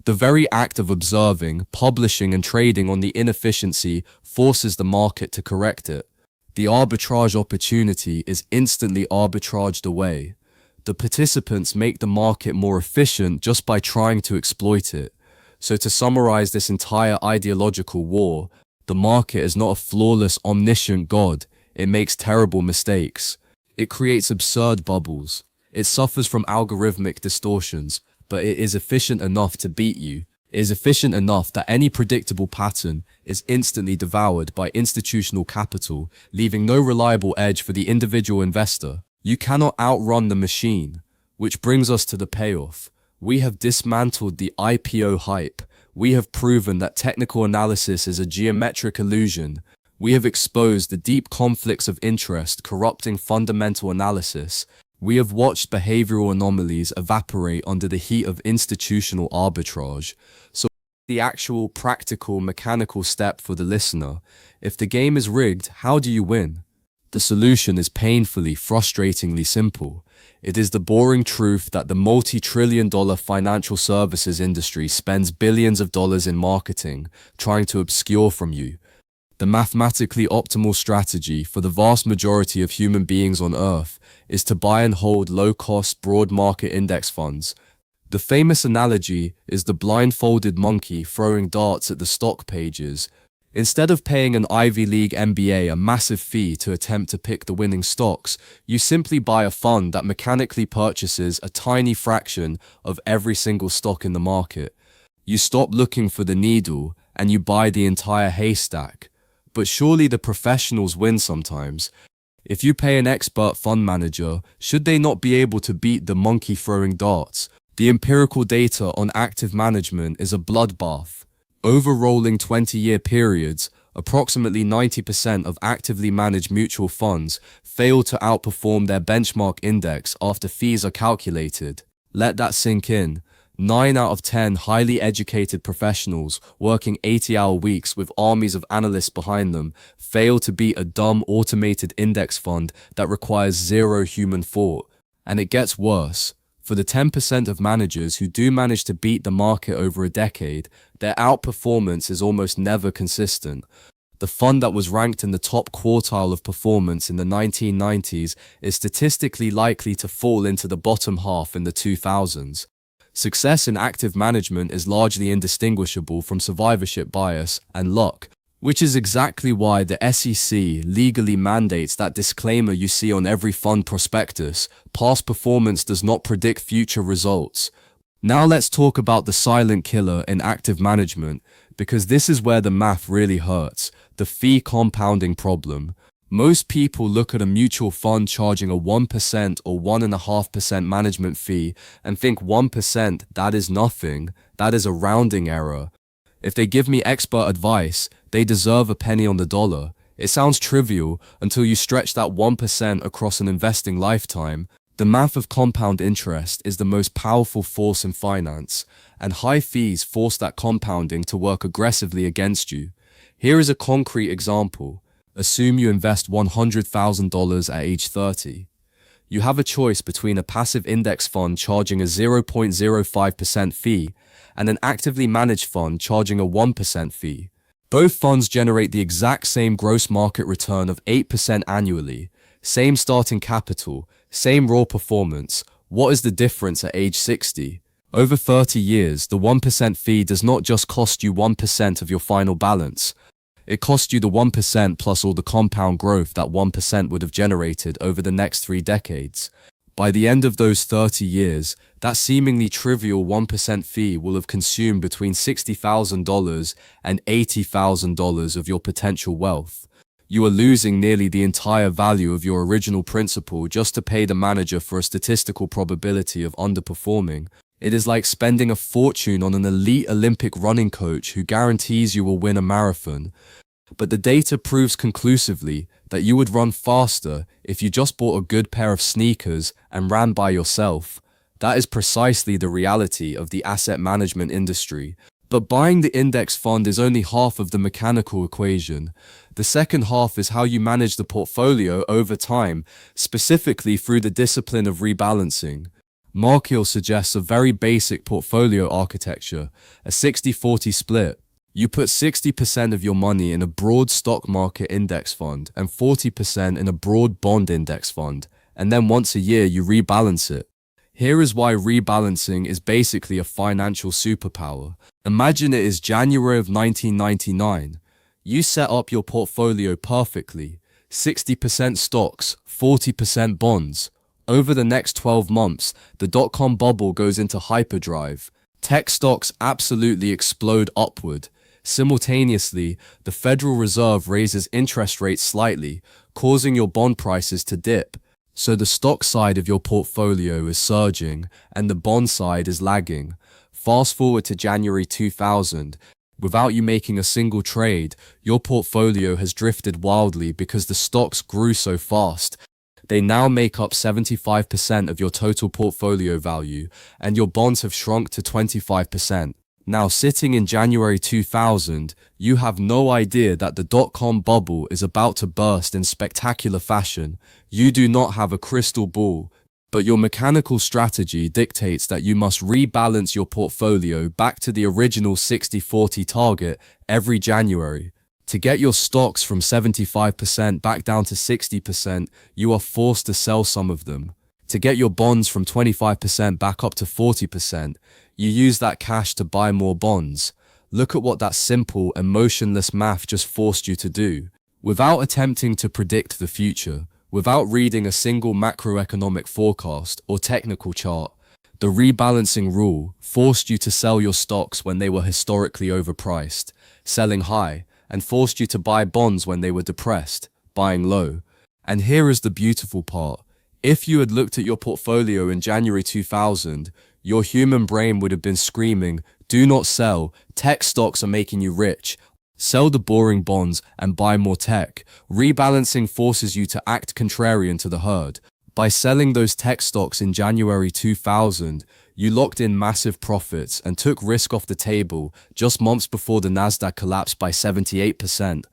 The very act of observing, publishing, and trading on the inefficiency forces the market to correct it. The arbitrage opportunity is instantly arbitraged away. The participants make the market more efficient just by trying to exploit it. So to summarize this entire ideological war, the market is not a flawless, omniscient God. It makes terrible mistakes. It creates absurd bubbles. It suffers from algorithmic distortions, but it is efficient enough to beat you. It is efficient enough that any predictable pattern is instantly devoured by institutional capital, leaving no reliable edge for the individual investor. You cannot outrun the machine, which brings us to the payoff. We have dismantled the IPO hype. We have proven that technical analysis is a geometric illusion. We have exposed the deep conflicts of interest corrupting fundamental analysis. We have watched behavioral anomalies evaporate under the heat of institutional arbitrage. So the actual practical mechanical step for the listener, if the game is rigged, how do you win? The solution is painfully, frustratingly simple. It is the boring truth that the multi-trillion-dollar financial services industry spends billions of dollars in marketing, trying to obscure from you. The mathematically optimal strategy for the vast majority of human beings on Earth is to buy and hold low-cost, broad market index funds. The famous analogy is the blindfolded monkey throwing darts at the stock pages. Instead of paying an Ivy League MBA a massive fee to attempt to pick the winning stocks, you simply buy a fund that mechanically purchases a tiny fraction of every single stock in the market. You stop looking for the needle and you buy the entire haystack. But surely the professionals win sometimes. If you pay an expert fund manager, should they not be able to beat the monkey throwing darts? The empirical data on active management is a bloodbath. Over rolling 20-year periods, approximately 90% of actively managed mutual funds fail to outperform their benchmark index after fees are calculated. Let that sink in. 9 out of 10 highly educated professionals working 80-hour weeks with armies of analysts behind them fail to beat a dumb automated index fund that requires zero human thought. And it gets worse. For the 10% of managers who do manage to beat the market over a decade, their outperformance is almost never consistent. The fund that was ranked in the top quartile of performance in the 1990s is statistically likely to fall into the bottom half in the 2000s. Success in active management is largely indistinguishable from survivorship bias and luck, which is exactly why the SEC legally mandates that disclaimer you see on every fund prospectus: past performance does not predict future results. Now let's talk about the silent killer in active management, because this is where the math really hurts: the fee compounding problem. Most people look at a mutual fund charging a 1% or 1.5% management fee and think 1%, that is nothing, that is a rounding error. If they give me expert advice, they deserve a penny on the dollar. It sounds trivial until you stretch that 1% across an investing lifetime. The math of compound interest is the most powerful force in finance, and high fees force that compounding to work aggressively against you. Here is a concrete example. Assume you invest $100,000 at age 30. You have a choice between a passive index fund charging a 0.05% fee and an actively managed fund charging a 1% fee. Both funds generate the exact same gross market return of 8% annually, same starting capital, same raw performance. What is the difference at age 60? Over 30 years, the 1% fee does not just cost you 1% of your final balance. It costs you the 1% plus all the compound growth that 1% would have generated over the next 3 decades. By the end of those 30 years, that seemingly trivial 1% fee will have consumed between $60,000 and $80,000 of your potential wealth. You are losing nearly the entire value of your original principal just to pay the manager for a statistical probability of underperforming. It is like spending a fortune on an elite Olympic running coach who guarantees you will win a marathon. But the data proves conclusively that you would run faster if you just bought a good pair of sneakers and ran by yourself. That is precisely the reality of the asset management industry. But buying the index fund is only half of the mechanical equation. The second half is how you manage the portfolio over time, specifically through the discipline of rebalancing. Malkiel suggests a very basic portfolio architecture, a 60-40 split. You put 60% of your money in a broad stock market index fund and 40% in a broad bond index fund, and then once a year you rebalance it. Here is why rebalancing is basically a financial superpower. Imagine it is January of 1999. You set up your portfolio perfectly, 60% stocks, 40% bonds. Over the next 12 months, the dot-com bubble goes into hyperdrive. Tech stocks absolutely explode upward. Simultaneously, the Federal Reserve raises interest rates slightly, causing your bond prices to dip. So the stock side of your portfolio is surging, and the bond side is lagging. Fast forward to January 2000. Without you making a single trade, your portfolio has drifted wildly because the stocks grew so fast. They now make up 75% of your total portfolio value, and your bonds have shrunk to 25%. Now, sitting in January 2000, you have no idea that the dot-com bubble is about to burst in spectacular fashion. You do not have a crystal ball, but your mechanical strategy dictates that you must rebalance your portfolio back to the original 60-40 target every January. To get your stocks from 75% back down to 60%, you are forced to sell some of them. To get your bonds from 25% back up to 40%, you use that cash to buy more bonds. Look at what that simple, emotionless math just forced you to do. Without attempting to predict the future, without reading a single macroeconomic forecast or technical chart, the rebalancing rule forced you to sell your stocks when they were historically overpriced, selling high, and forced you to buy bonds when they were depressed, buying low. And here is the beautiful part. If you had looked at your portfolio in January 2000, your human brain would have been screaming, "Do not sell, tech stocks are making you rich. Sell the boring bonds and buy more tech." Rebalancing forces you to act contrarian to the herd. By selling those tech stocks in January 2000, you locked in massive profits and took risk off the table just months before the Nasdaq collapsed by 78%.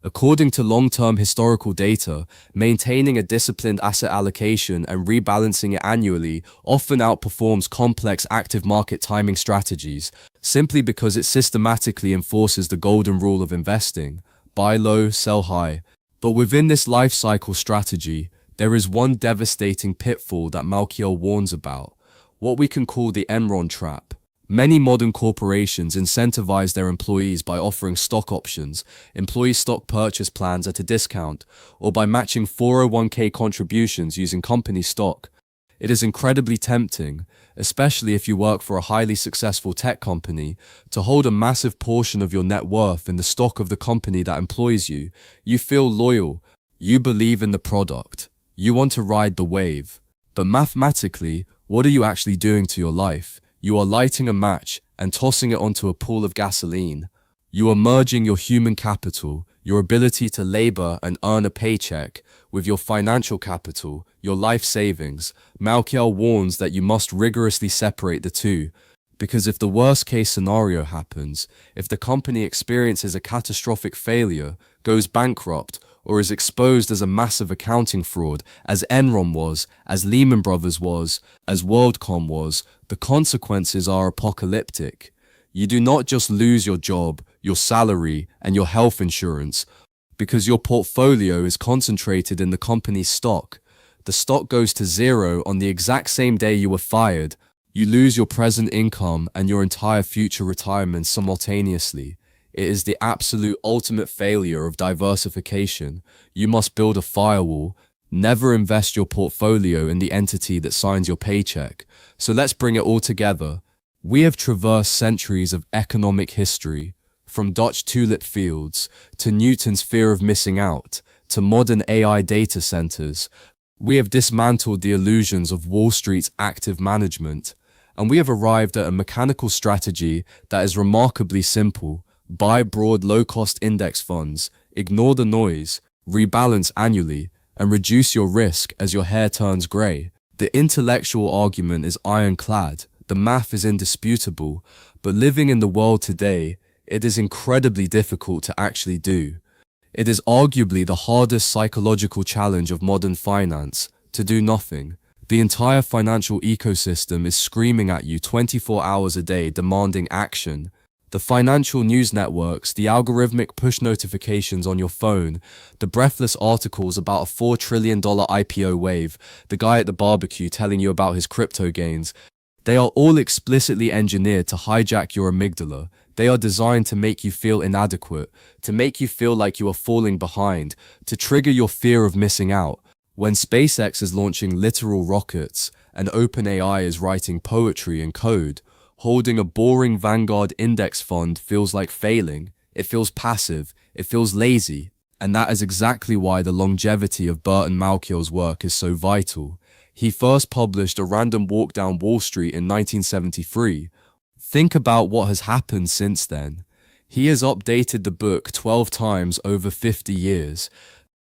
According to long-term historical data, maintaining a disciplined asset allocation and rebalancing it annually often outperforms complex active market timing strategies, simply because it systematically enforces the golden rule of investing: buy low, sell high. But within this life cycle strategy, there is one devastating pitfall that Malkiel warns about, what we can call the Enron trap. Many modern corporations incentivize their employees by offering stock options, employee stock purchase plans at a discount, or by matching 401k contributions using company stock. It is incredibly tempting, especially if you work for a highly successful tech company, to hold a massive portion of your net worth in the stock of the company that employs you. You feel loyal, you believe in the product, you want to ride the wave. But mathematically, what are you actually doing to your life? You are lighting a match and tossing it onto a pool of gasoline. You are merging your human capital, your ability to labor and earn a paycheck, with your financial capital, your life savings. Malkiel warns that you must rigorously separate the two, because if the worst case scenario happens, if the company experiences a catastrophic failure, goes bankrupt, or is exposed as a massive accounting fraud, as Enron was, as Lehman Brothers was, as WorldCom was, the consequences are apocalyptic. You do not just lose your job, your salary, and your health insurance, because your portfolio is concentrated in the company's stock. The stock goes to zero on the exact same day you were fired. You lose your present income and your entire future retirement simultaneously. It is the absolute ultimate failure of diversification. You must build a firewall. Never invest your portfolio in the entity that signs your paycheck. So let's bring it all together. We have traversed centuries of economic history, from Dutch tulip fields to Newton's fear of missing out, to modern AI data centers. We have dismantled the illusions of Wall Street's active management, and we have arrived at a mechanical strategy that is remarkably simple. Buy broad low-cost index funds, ignore the noise, rebalance annually, and reduce your risk as your hair turns grey. The intellectual argument is ironclad, the math is indisputable, but living in the world today, it is incredibly difficult to actually do. It is arguably the hardest psychological challenge of modern finance, to do nothing. The entire financial ecosystem is screaming at you 24 hours a day, demanding action. The financial news networks, the algorithmic push notifications on your phone, the breathless articles about a $4 trillion IPO wave, the guy at the barbecue telling you about his crypto gains, they are all explicitly engineered to hijack your amygdala. They are designed to make you feel inadequate, to make you feel like you are falling behind, to trigger your fear of missing out. When SpaceX is launching literal rockets and OpenAI is writing poetry and code, holding a boring Vanguard index fund feels like failing. It feels passive. It feels lazy. And that is exactly why the longevity of Burton Malkiel's work is so vital. He first published A Random Walk Down Wall Street in 1973. Think about what has happened since then. He has updated the book 12 times over 50 years.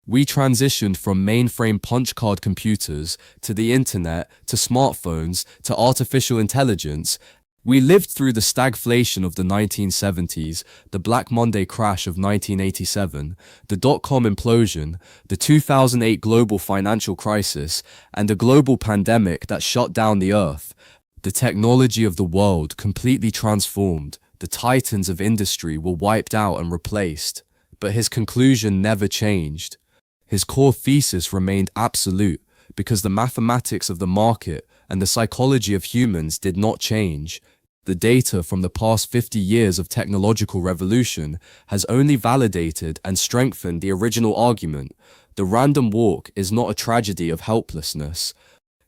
We transitioned from mainframe punch card computers to the internet, to smartphones, to artificial intelligence. We lived through the stagflation of the 1970s, the Black Monday crash of 1987, the dot-com implosion, the 2008 global financial crisis, and a global pandemic that shut down the earth. The technology of the world completely transformed. The titans of industry were wiped out and replaced. But his conclusion never changed. His core thesis remained absolute because the mathematics of the market and the psychology of humans did not change. The data from the past 50 years of technological revolution has only validated and strengthened the original argument. The random walk is not a tragedy of helplessness.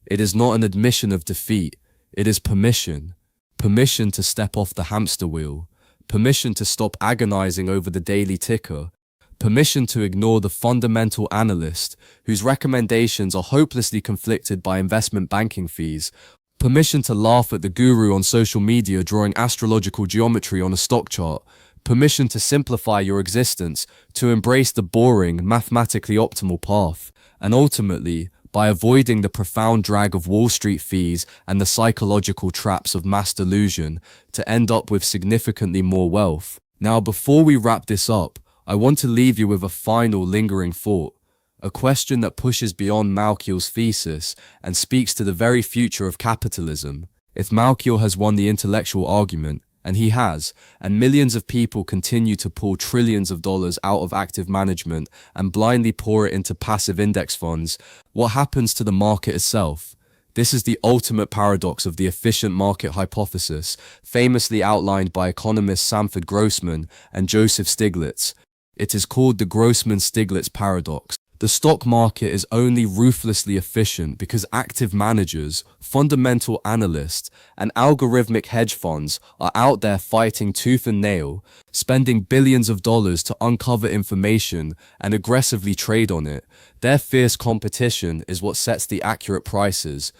It is not an admission of defeat. It is permission. Permission to step off the hamster wheel. permission to stop agonizing over the daily ticker, permission to ignore the fundamental analyst whose recommendations are hopelessly conflicted by investment banking fees, permission to laugh at the guru on social media drawing astrological geometry on a stock chart, permission to simplify your existence, to embrace the boring, mathematically optimal path, and ultimately, by avoiding the profound drag of Wall Street fees and the psychological traps of mass delusion, to end up with significantly more wealth. Now, before we wrap this up, I want to leave you with a final lingering thought, a question that pushes beyond Malkiel's thesis and speaks to the very future of capitalism. If Malkiel has won the intellectual argument, and he has, and millions of people continue to pull trillions of dollars out of active management and blindly pour it into passive index funds, what happens to the market itself? This is the ultimate paradox of the efficient market hypothesis, famously outlined by economists Sanford Grossman and Joseph Stiglitz. It is called the Grossman-Stiglitz paradox. The stock market is only ruthlessly efficient because active managers, fundamental analysts, and algorithmic hedge funds are out there fighting tooth and nail, spending billions of dollars to uncover information and aggressively trade on it. Their fierce competition is what sets the accurate prices.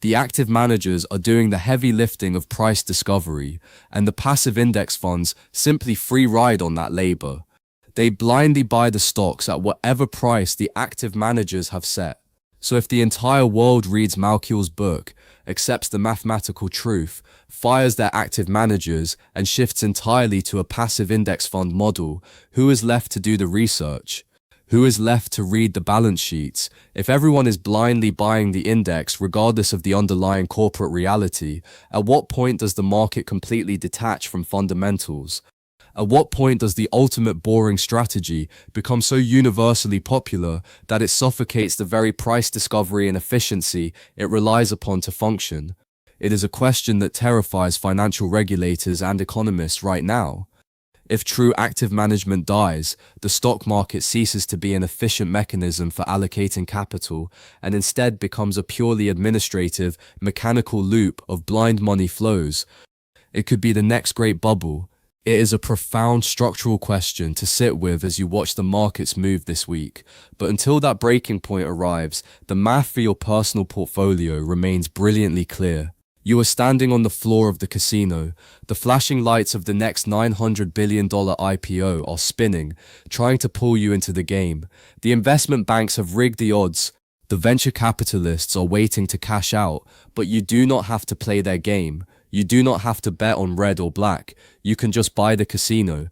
The active managers are doing the heavy lifting of price discovery, and the passive index funds simply free ride on that labor. They blindly buy the stocks at whatever price the active managers have set. So if the entire world reads Malkiel's book, accepts the mathematical truth, fires their active managers, and shifts entirely to a passive index fund model, who is left to do the research? Who is left to read the balance sheets? If everyone is blindly buying the index regardless of the underlying corporate reality, at what point does the market completely detach from fundamentals? At what point does the ultimate boring strategy become so universally popular that it suffocates the very price discovery and efficiency it relies upon to function? It is a question that terrifies financial regulators and economists right now. If true active management dies, the stock market ceases to be an efficient mechanism for allocating capital and instead becomes a purely administrative, mechanical loop of blind money flows. It could be the next great bubble. It is a profound structural question to sit with as you watch the markets move this week. But until that breaking point arrives, the math for your personal portfolio remains brilliantly clear. You are standing on the floor of the casino. The flashing lights of the next $900 billion IPO are spinning, trying to pull you into the game. The investment banks have rigged the odds. The venture capitalists are waiting to cash out, but you do not have to play their game. You do not have to bet on red or black. You can just buy the casino.